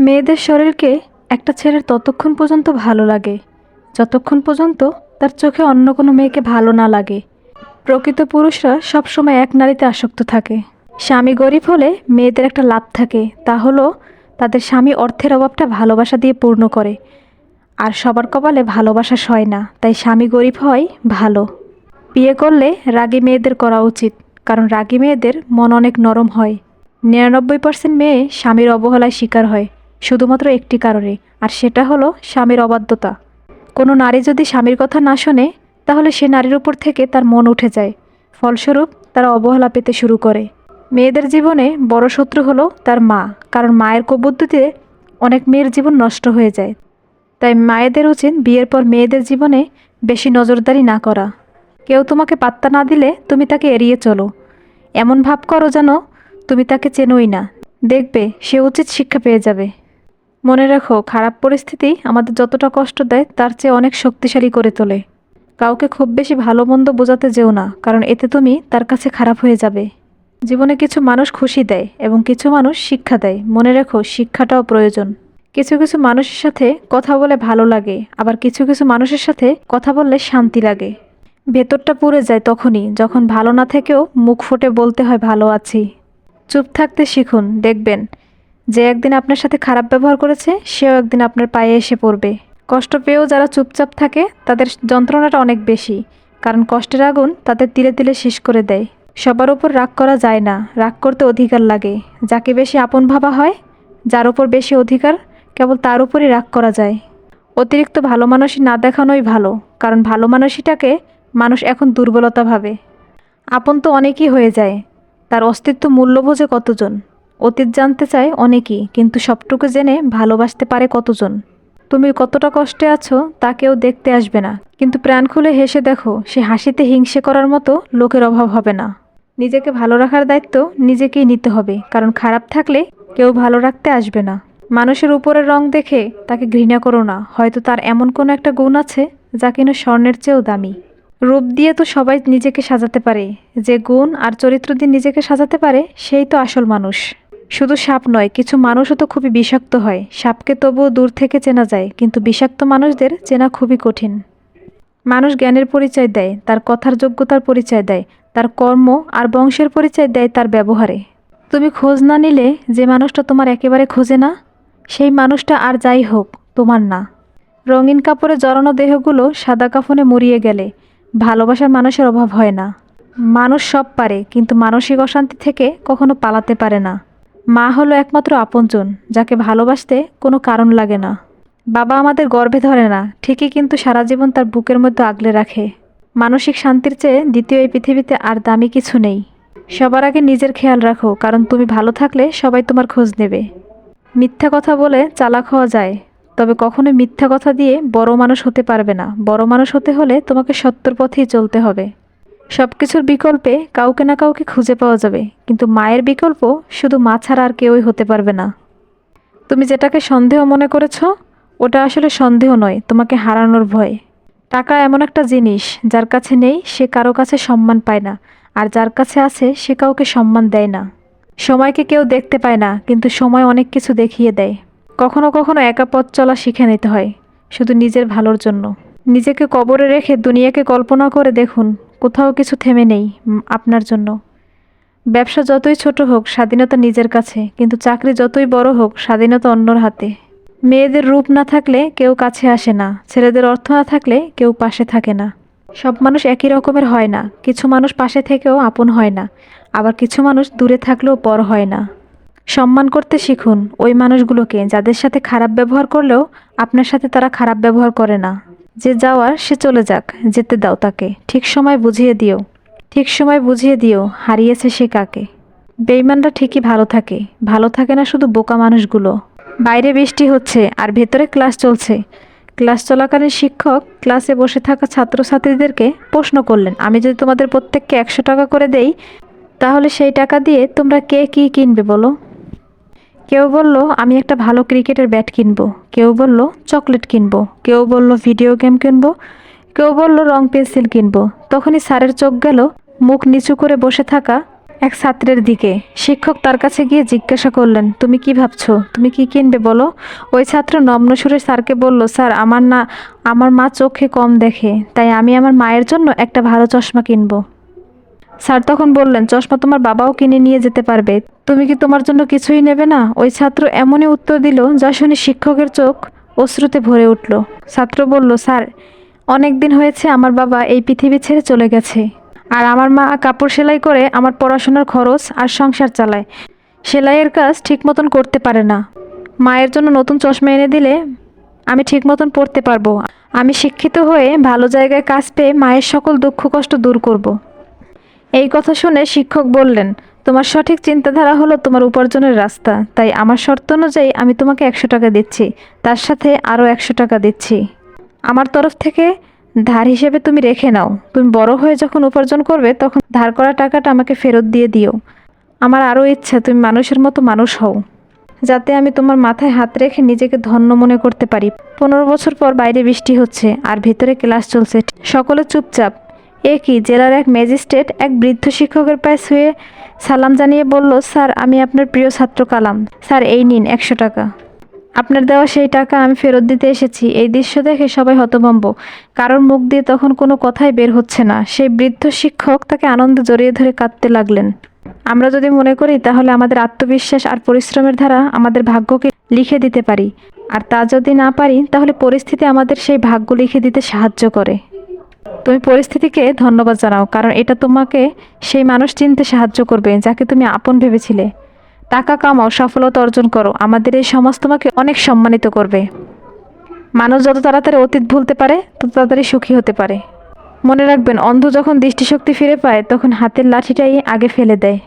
মেয়েদের শরীরকে একটা ছেলের ততক্ষণ পর্যন্ত ভালো লাগে যতক্ষণ পর্যন্ত তার চোখে অন্য কোনো মেয়েকে ভালো না লাগে। প্রকৃত পুরুষরা সবসময় এক নারীতে আসক্ত থাকে। স্বামী গরিব হলে মেয়েদের একটা লাভ থাকে, তা হলো তাদের স্বামী অর্থের অভাবটা ভালোবাসা দিয়ে পূর্ণ করে। আর সবার কপালে ভালোবাসা সয় না, তাই স্বামী গরিব হয় ভালো। বিয়ে করলে রাগী মেয়েদের করা উচিত, কারণ রাগী মেয়েদের মন অনেক নরম হয়। 99% মেয়ে স্বামীর অবহেলায় শিকার হয় শুধুমাত্র একটি কারণে, আর সেটা হলো স্বামীর অবাধ্যতা। কোনো নারী যদি স্বামীর কথা না শোনে, তাহলে সে নারীর উপর থেকে তার মন উঠে যায়। ফলস্বরূপ তারা অবহেলা পেতে শুরু করে। মেয়েদের জীবনে বড় শত্রু হলো তার মা, কারণ মায়ের কুবুদ্ধিতে অনেক মেয়ের জীবন নষ্ট হয়ে যায়। তাই মায়েদের উচিত বিয়ের পর মেয়েদের জীবনে বেশি নজরদারি না করা। কেউ তোমাকে পাত্তা না দিলে তুমি তাকে এড়িয়ে চলো, এমন ভাব করো যেন তুমি তাকে চেনোই না। দেখবে সে উচিত শিক্ষা পেয়ে যাবে। মনে রাখো, খারাপ পরিস্থিতি আমাদের যতটা কষ্ট দেয় তার চেয়ে অনেক শক্তিশালী করে তোলে। কাউকে খুব বেশি ভালো মন্দ বোঝাতে যেও না, কারণ এতে তুমি তার কাছে খারাপ হয়ে যাবে। জীবনে কিছু মানুষ খুশি দেয় এবং কিছু মানুষ শিক্ষা দেয়। মনে রেখো, শিক্ষাটাও প্রয়োজন। কিছু কিছু মানুষের সাথে কথা বলে ভালো লাগে, আবার কিছু কিছু মানুষের সাথে কথা বললে শান্তি লাগে। ভেতরটা পুড়ে যায় তখনই যখন ভালো না থেকেও মুখ ফুটে বলতে হয় ভালো আছি। চুপ থাকতে শিখুন, দেখবেন যে একদিন আপনার সাথে খারাপ ব্যবহার করেছে সেও একদিন আপনার পায়ে এসে পড়বে। কষ্ট পেয়েও যারা চুপচাপ থাকে তাদের যন্ত্রণাটা অনেক বেশি, কারণ কষ্টের আগুন তাদের তিলে তিলে শেষ করে দেয়। সবার উপর রাগ করা যায় না, রাগ করতে অধিকার লাগে। যাকে বেশি আপন ভাবা হয়, যার উপর বেশি অধিকার, কেবল তার উপরই রাগ করা যায়। অতিরিক্ত ভালো মানুষই না দেখানোই ভালো, কারণ ভালো মানুষটাকে মানুষ এখন দুর্বলতা ভাবে। আপন তো অনেকই হয়ে যায়, তার অস্তিত্ব মূল্য বোঝে কতজন। অতীত জানতে চায় অনেকেই, কিন্তু সবটুকু জেনে ভালোবাসতে পারে কতজন। তুমি কতটা কষ্টে আছো তা কেউ দেখতে আসবে না, কিন্তু প্রাণ খুলে হেসে দেখো, সে হাসিতে হিংসে করার মতো লোকের অভাব হবে না। নিজেকে ভালো রাখার দায়িত্ব নিজেকেই নিতে হবে, কারণ খারাপ থাকলে কেউ ভালো রাখতে আসবে না। মানুষের উপরের রং দেখে তাকে ঘৃণা করো না, হয়তো তার এমন কোনো একটা গুণ আছে যা কিনা স্বর্ণের চেয়েও দামি। রূপ দিয়ে তো সবাই নিজেকে সাজাতে পারে, যে গুণ আর চরিত্র দিয়ে নিজেকে সাজাতে পারে সেই তো আসল মানুষ। শুধু সাপ নয়, কিছু মানুষও তো খুবই বিষাক্ত হয়। সাপকে তবুও দূর থেকে চেনা যায়, কিন্তু বিষাক্ত মানুষদের চেনা খুবই কঠিন। মানুষ জ্ঞানের পরিচয় দেয়, তার কথার যোগ্যতার পরিচয় দেয়, তার কর্ম আর বংশের পরিচয় দেয় তার ব্যবহারে। তুমি খোঁজ না নিলে যে মানুষটা তোমার একেবারে খোঁজে না, সেই মানুষটা আর যাই হোক তোমার না। রঙিন কাপড়ে জড়ানো দেহগুলো সাদা কাফনে মুড়িয়ে গেলে ভালোবাসার মানুষের অভাব হয় না। মানুষ সব পারে, কিন্তু মানসিক অশান্তি থেকে কখনো পালাতে পারে না। মা হলো একমাত্র আপনজন, যাকে ভালোবাসতে কোনো কারণ লাগে না। বাবা আমাদের গর্ভে ধরে না ঠিকই, কিন্তু সারা জীবন তার বুকের মধ্যে আগলে রাখে। মানসিক শান্তির চেয়ে দ্বিতীয় এই পৃথিবীতে আর দামি কিছু নেই। সবার আগে নিজের খেয়াল রাখো, কারণ তুমি ভালো থাকলে সবাই তোমার খোঁজ নেবে। মিথ্যা কথা বলে চালাক হওয়া যায়, তবে কখনোই মিথ্যা কথা দিয়ে বড় মানুষ হতে পারবে না। বড় মানুষ হতে হলে তোমাকে সত্যর পথেই চলতে হবে। সব কিছুর বিকল্পে কাউকে না কাউকে খুঁজে পাওয়া যাবে, কিন্তু মায়ের বিকল্প শুধু মা ছাড়া আর কেউই হতে পারবে না। তুমি যেটাকে সন্দেহ মনে করেছো, ওটা আসলে সন্দেহ নয়, তোমাকে হারানোর ভয়। টাকা এমন একটা জিনিস, যার কাছে নেই সে কারো কাছে সম্মান পায় না, আর যার কাছে আছে সে কাউকে সম্মান দেয় না। সময়কে কেউ দেখতে পায় না, কিন্তু সময় অনেক কিছু দেখিয়ে দেয়। কখনো কখনো একা পথ চলা শিখে নিতে হয়, শুধু নিজের ভালোর জন্য। নিজেকে কবরে রেখে দুনিয়াকে কল্পনা করে দেখুন, কোথাও কিছু থেমে নেই আপনার জন্য। ব্যবসা যতই ছোট হোক, স্বাধীনতা নিজের কাছে, কিন্তু চাকরি যতই বড় হোক, স্বাধীনতা অন্যর হাতে। মেয়েদের রূপ না থাকলে কেউ কাছে আসে না, ছেলেদের অর্থ না থাকলে কেউ পাশে থাকে না। সব মানুষ একই রকমের হয় না, কিছু মানুষ পাশে থেকেও আপন হয় না, আবার কিছু মানুষ দূরে থাকলেও পর হয় না। সম্মান করতে শিখুন ওই মানুষগুলোকে যাদের সাথে খারাপ ব্যবহার করলেও আপনার সাথে তারা খারাপ ব্যবহার করে না। যে যাওয়ার সে চলে যাক, যেতে দাও তাকে। ঠিক সময় বুঝিয়ে দিও, ঠিক সময় বুঝিয়ে দিও হারিয়েছে সে কাকে। বেঈমানরা ঠিকই ভালো থাকে না শুধু বোকা মানুষগুলো। বাইরে বৃষ্টি হচ্ছে আর ভেতরে ক্লাস চলছে। ক্লাস চলাকালীন শিক্ষক ক্লাসে বসে থাকা ছাত্রছাত্রীদেরকে প্রশ্ন করলেন, আমি যদি তোমাদের প্রত্যেককে 100 টাকা করে দেই, তাহলে সেই টাকা দিয়ে তোমরা কে কী কিনবে বলো? কেউ বলল আমি একটা ভালো ক্রিকেটের ব্যাট কিনবো, কেউ বলল চকলেট কিনবো, কেউ বলল ভিডিও গেম কিনবো, কেউ বলল রং পেন্সিল কিনবো। তখনই স্যারের চোখ গেল মুখ নিচু করে বসে থাকা এক ছাত্রের দিকে। শিক্ষক তার কাছে গিয়ে জিজ্ঞাসা করলেন, তুমি কি ভাবছো, তুমি কি কিনবে বলো? ওই ছাত্র নম্র সুরে স্যারকে বলল, স্যার আমার মা চোখে কম দেখে, তাই আমি আমার মায়ের জন্য একটা ভালো চশমা কিনবো। স্যার তখন বললেন, চশমা তোমার বাবাও কিনে নিয়ে যেতে পারবে, তুমি কি তোমার জন্য কিছুই নেবে না? ওই ছাত্র এমনই উত্তর দিল যা শুনে শিক্ষকের চোখ অশ্রুতে ভরে উঠল। ছাত্র বলল, স্যার, অনেক দিন হয়েছে আমার বাবা এই পৃথিবী ছেড়ে চলে গেছে, আর আমার মা কাপড় সেলাই করে আমার পড়াশোনার খরচ আর সংসার চালায়। সেলাইয়ের কাজ ঠিক মতন করতে পারে না। মায়ের জন্য নতুন চশমা এনে দিলে আমি ঠিক মতন পড়তে পারবো। আমি শিক্ষিত হয়ে ভালো জায়গায় কাজ পেয়ে মায়ের সকল দুঃখ কষ্ট দূর করব। এই কথা শুনে শিক্ষক বললেন, তোমার সঠিক চিন্তাধারা হলো তোমার উপার্জনের রাস্তা, তাই আমার শর্ত অনুযায়ী আমি তোমাকে 100 টাকা দিচ্ছি, তার সাথে আরও 100 টাকা দিচ্ছি। আমার তরফ থেকে ধার হিসেবে তুমি রেখে নাও। তুমি বড় হয়ে যখন উপার্জন করবে তখন ধার করা টাকাটা আমাকে ফেরত দিয়ে দিও। আমার আরও ইচ্ছা তুমি মানুষের মতো মানুষ হও, যাতে আমি তোমার মাথায় হাত রেখে নিজেকে ধন্য মনে করতে পারি। 15 বছর পর বাইরে বৃষ্টি হচ্ছে আর ভেতরে ক্লাস চলছে, সকলে চুপচাপ। এ কি, জেলার এক ম্যাজিস্ট্রেট এক বৃদ্ধ শিক্ষকের পায়ে শুয়ে সালাম জানিয়ে বলল, স্যার, আমি আপনার প্রিয় ছাত্র কালাম। স্যার, এই নিন 100 টাকা। আপনার দেওয়া সেই টাকা আমি ফেরত দিতে এসেছি। এই দৃশ্য দেখে সবাই হতভম্ব, কারোর মুখ দিয়ে তখন কোনো কথাই বের হচ্ছে না। সেই বৃদ্ধ শিক্ষক তাকে আনন্দে জড়িয়ে ধরে কাঁদতে লাগলেন। আমরা যদি মনে করি তাহলে আমাদের আত্মবিশ্বাস আর পরিশ্রমের দ্বারা আমাদের ভাগ্যকে লিখে দিতে পারি, আর তা যদি না পারি তাহলে পরিস্থিতি আমাদের সেই ভাগ্য লিখে দিতে সাহায্য করে। তুমি পরিস্থিতিকে ধন্যবাদ জানাও, কারণ এটা তোমাকে সেই মানুষ চিনতে সাহায্য করবে যাকে তুমি আপন ভেবেছিলে। টাকা কামাও, সফলতা অর্জন করো, আমাদের এই সমাজ তোমাকে অনেক সম্মানিত করবে। মানুষ যত তাড়াতাড়ি অতীত ভুলতে পারে তত তাড়াতাড়ি সুখী হতে পারে। মনে রাখবেন, অন্ধ যখন দৃষ্টিশক্তি ফিরে পায় তখন হাতের লাঠিটাই আগে ফেলে দেয়।